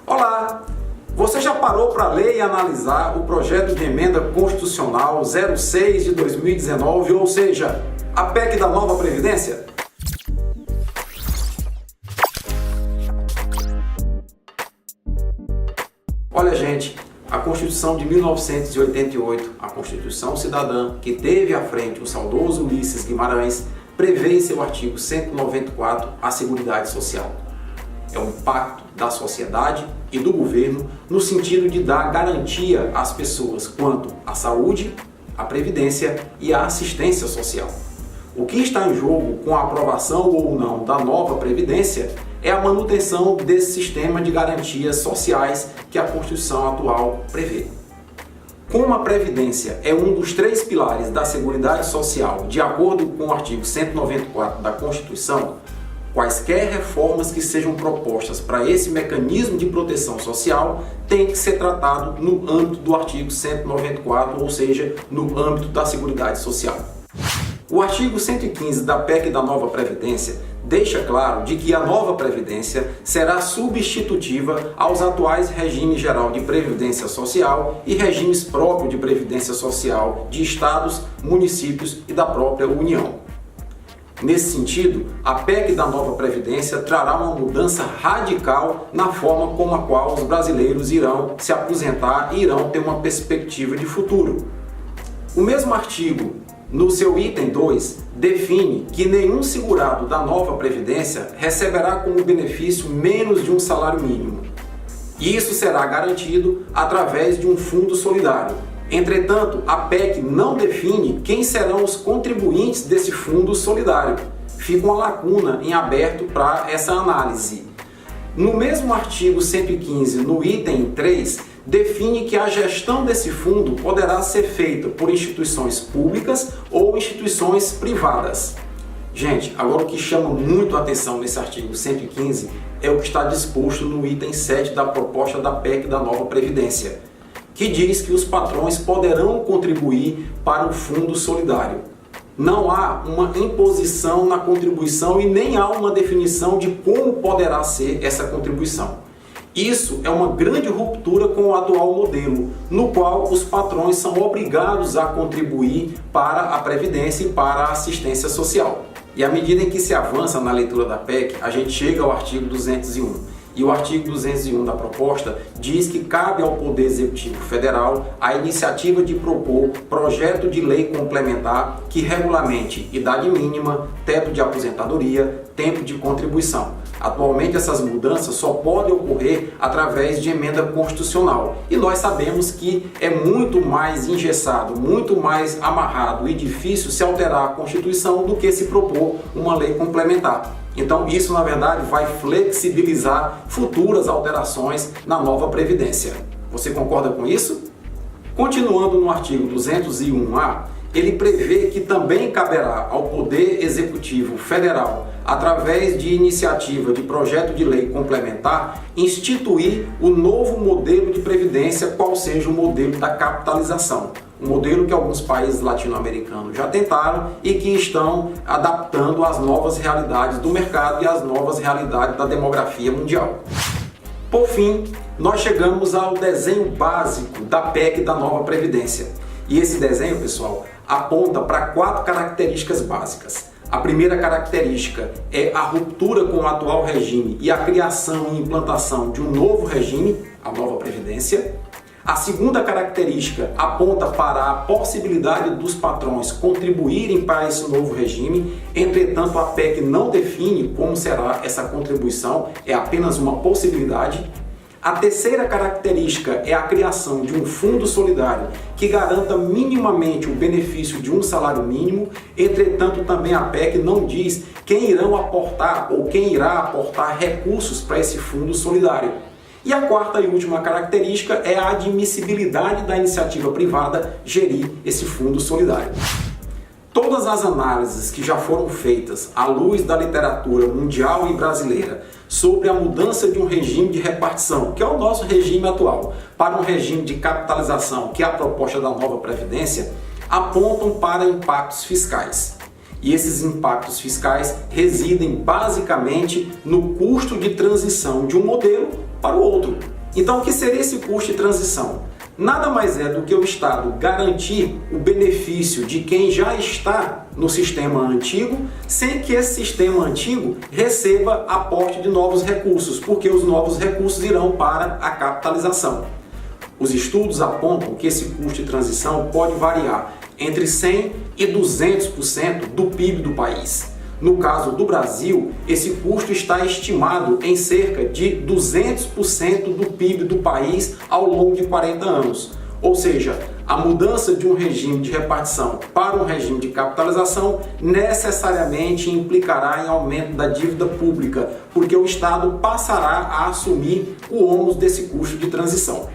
Olá! Você já parou para ler e analisar o projeto de emenda constitucional 06 de 2019, ou seja, a PEC da nova Previdência? Olha, gente, a Constituição de 1988, a Constituição Cidadã, que teve à frente o saudoso Ulisses Guimarães, prevê em seu artigo 194 a Seguridade Social. É um pacto da sociedade e do governo no sentido de dar garantia às pessoas quanto à saúde, à previdência e à assistência social. O que está em jogo com a aprovação ou não da nova Previdência é a manutenção desse sistema de garantias sociais que a Constituição atual prevê. Como a Previdência é um dos 3 pilares da Seguridade Social, de acordo com o artigo 194 da Constituição, quaisquer reformas que sejam propostas para esse mecanismo de proteção social têm que ser tratado no âmbito do artigo 194, ou seja, no âmbito da Seguridade Social. O artigo 115 da PEC da nova Previdência deixa claro de que a nova Previdência será substitutiva aos atuais regimes geral de previdência social e regimes próprios de previdência social de estados, municípios e da própria União. Nesse sentido, a PEC da nova Previdência trará uma mudança radical na forma como a qual os brasileiros irão se aposentar e irão ter uma perspectiva de futuro. O mesmo artigo, no seu item 2, define que nenhum segurado da nova Previdência receberá como benefício menos de um salário mínimo. E isso será garantido através de um fundo solidário. Entretanto, a PEC não define quem serão os contribuintes desse fundo solidário. Fica uma lacuna em aberto para essa análise. No mesmo artigo 115, no item 3, define que a gestão desse fundo poderá ser feita por instituições públicas ou instituições privadas. Gente, agora o que chama muito a atenção nesse artigo 115 é o que está disposto no item 7 da proposta da PEC da nova Previdência, que diz que os patrões poderão contribuir para o fundo solidário. Não há uma imposição na contribuição e nem há uma definição de como poderá ser essa contribuição. Isso é uma grande ruptura com o atual modelo, no qual os patrões são obrigados a contribuir para a Previdência e para a assistência social. E à medida em que se avança na leitura da PEC, a gente chega ao artigo 201. E o artigo 201 da proposta diz que cabe ao Poder Executivo Federal a iniciativa de propor projeto de lei complementar que regulamente idade mínima, teto de aposentadoria, tempo de contribuição. Atualmente essas mudanças só podem ocorrer através de emenda constitucional. E nós sabemos que é muito mais engessado, muito mais amarrado e difícil se alterar a Constituição do que se propor uma lei complementar. Então isso, na verdade, vai flexibilizar futuras alterações na nova Previdência. Você concorda com isso? Continuando no artigo 201A, ele prevê que também caberá ao Poder Executivo Federal, através de iniciativa de projeto de lei complementar, instituir o novo modelo de previdência, qual seja o modelo da capitalização. Um modelo que alguns países latino-americanos já tentaram e que estão adaptando às novas realidades do mercado e às novas realidades da demografia mundial. Por fim, nós chegamos ao desenho básico da PEC da nova Previdência. E esse desenho, pessoal, aponta para 4 características básicas. A primeira característica é a ruptura com o atual regime e a criação e implantação de um novo regime, a nova Previdência. A segunda característica aponta para a possibilidade dos patrões contribuírem para esse novo regime, entretanto a PEC não define como será essa contribuição, é apenas uma possibilidade. A terceira característica é a criação de um fundo solidário que garanta minimamente o benefício de um salário mínimo, entretanto também a PEC não diz quem irão aportar ou quem irá aportar recursos para esse fundo solidário. E a quarta e última característica é a admissibilidade da iniciativa privada gerir esse fundo solidário. Todas as análises que já foram feitas à luz da literatura mundial e brasileira sobre a mudança de um regime de repartição, que é o nosso regime atual, para um regime de capitalização, que é a proposta da nova Previdência, apontam para impactos fiscais. E esses impactos fiscais residem basicamente no custo de transição de um modelo para o outro. Então, o que seria esse custo de transição? Nada mais é do que o Estado garantir o benefício de quem já está no sistema antigo, sem que esse sistema antigo receba aporte de novos recursos, porque os novos recursos irão para a capitalização. Os estudos apontam que esse custo de transição pode variar entre 100% e 200% do PIB do país. No caso do Brasil, esse custo está estimado em cerca de 200% do PIB do país ao longo de 40 anos. Ou seja, a mudança de um regime de repartição para um regime de capitalização necessariamente implicará em aumento da dívida pública, porque o Estado passará a assumir o ônus desse custo de transição.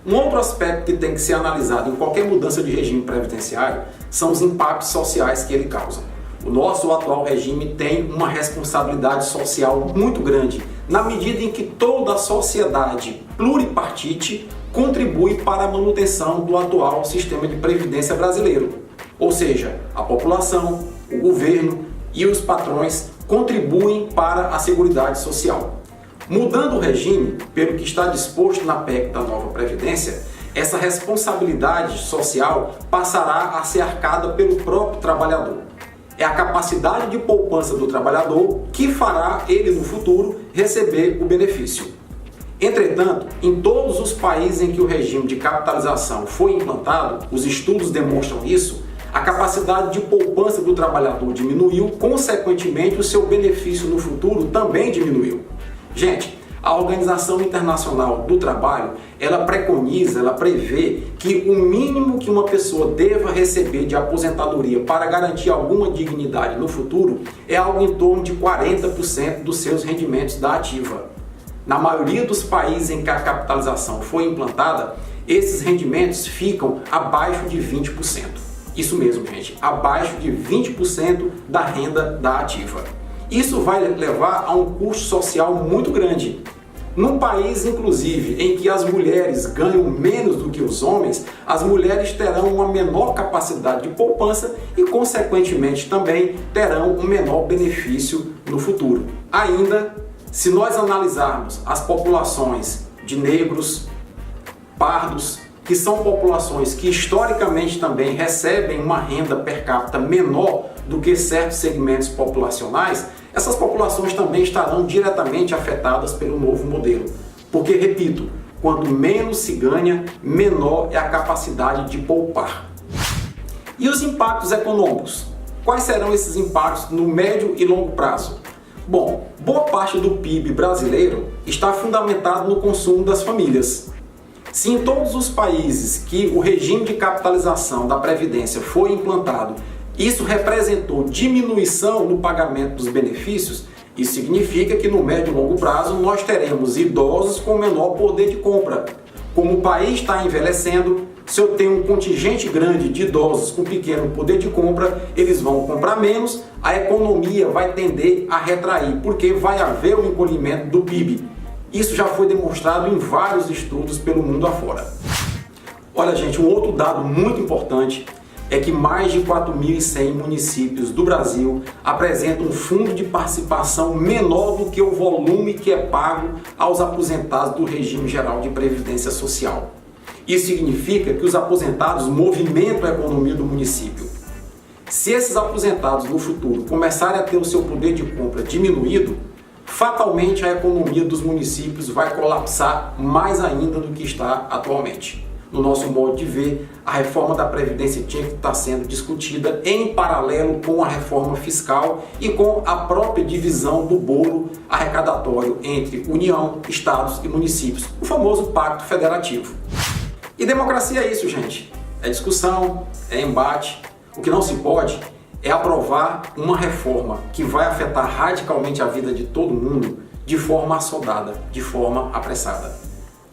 Um outro aspecto que tem que ser analisado em qualquer mudança de regime previdenciário são os impactos sociais que ele causa. O nosso atual regime tem uma responsabilidade social muito grande, na medida em que toda a sociedade pluripartite contribui para a manutenção do atual sistema de previdência brasileiro. Ou seja, a população, o governo e os patrões contribuem para a Seguridade Social. Mudando o regime, pelo que está disposto na PEC da nova Previdência, essa responsabilidade social passará a ser arcada pelo próprio trabalhador. É a capacidade de poupança do trabalhador que fará ele, no futuro, receber o benefício. Entretanto, em todos os países em que o regime de capitalização foi implantado, os estudos demonstram isso, a capacidade de poupança do trabalhador diminuiu, consequentemente o seu benefício no futuro também diminuiu. Gente, a Organização Internacional do Trabalho, ela preconiza, ela prevê que o mínimo que uma pessoa deva receber de aposentadoria para garantir alguma dignidade no futuro é algo em torno de 40% dos seus rendimentos da ativa. Na maioria dos países em que a capitalização foi implantada, esses rendimentos ficam abaixo de 20%. Isso mesmo, gente, abaixo de 20% da renda da ativa. Isso vai levar a um custo social muito grande. Num país, inclusive, em que as mulheres ganham menos do que os homens, as mulheres terão uma menor capacidade de poupança e, consequentemente, também terão um menor benefício no futuro. Ainda, se nós analisarmos as populações de negros, pardos, que são populações que historicamente também recebem uma renda per capita menor do que certos segmentos populacionais, essas populações também estarão diretamente afetadas pelo novo modelo. Porque, repito, quanto menos se ganha, menor é a capacidade de poupar. E os impactos econômicos? Quais serão esses impactos no médio e longo prazo? Bom, boa parte do PIB brasileiro está fundamentado no consumo das famílias. Se em todos os países que o regime de capitalização da Previdência foi implantado, isso representou diminuição no pagamento dos benefícios, isso significa que no médio e longo prazo nós teremos idosos com menor poder de compra. Como o país está envelhecendo, se eu tenho um contingente grande de idosos com pequeno poder de compra, eles vão comprar menos, a economia vai tender a retrair, porque vai haver um encolhimento do PIB. Isso já foi demonstrado em vários estudos pelo mundo afora. Olha, gente, um outro dado muito importante é que mais de 4.100 municípios do Brasil apresentam um fundo de participação menor do que o volume que é pago aos aposentados do regime geral de previdência social. Isso significa que os aposentados movimentam a economia do município. Se esses aposentados no futuro começarem a ter o seu poder de compra diminuído, fatalmente a economia dos municípios vai colapsar mais ainda do que está atualmente. No nosso modo de ver, a reforma da Previdência tinha que estar sendo discutida em paralelo com a reforma fiscal e com a própria divisão do bolo arrecadatório entre União, Estados e municípios, o famoso Pacto Federativo. E democracia é isso, gente. É discussão, é embate. O que não se pode é aprovar uma reforma que vai afetar radicalmente a vida de todo mundo de forma assodada, de forma apressada.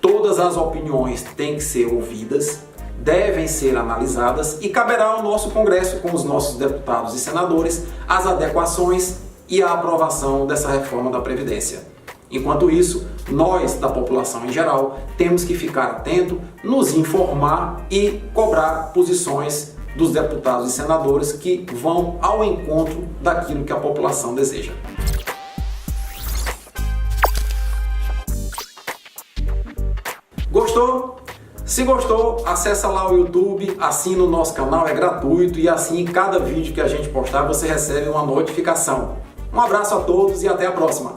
Todas as opiniões têm que ser ouvidas, devem ser analisadas e caberá ao nosso Congresso, com os nossos deputados e senadores, as adequações e a aprovação dessa reforma da Previdência. Enquanto isso, nós, da população em geral, temos que ficar atento, nos informar e cobrar posições dos deputados e senadores que vão ao encontro daquilo que a população deseja. Gostou? Se gostou, acessa lá o YouTube, assina o nosso canal, é gratuito e assim cada vídeo que a gente postar você recebe uma notificação. Um abraço a todos e até a próxima!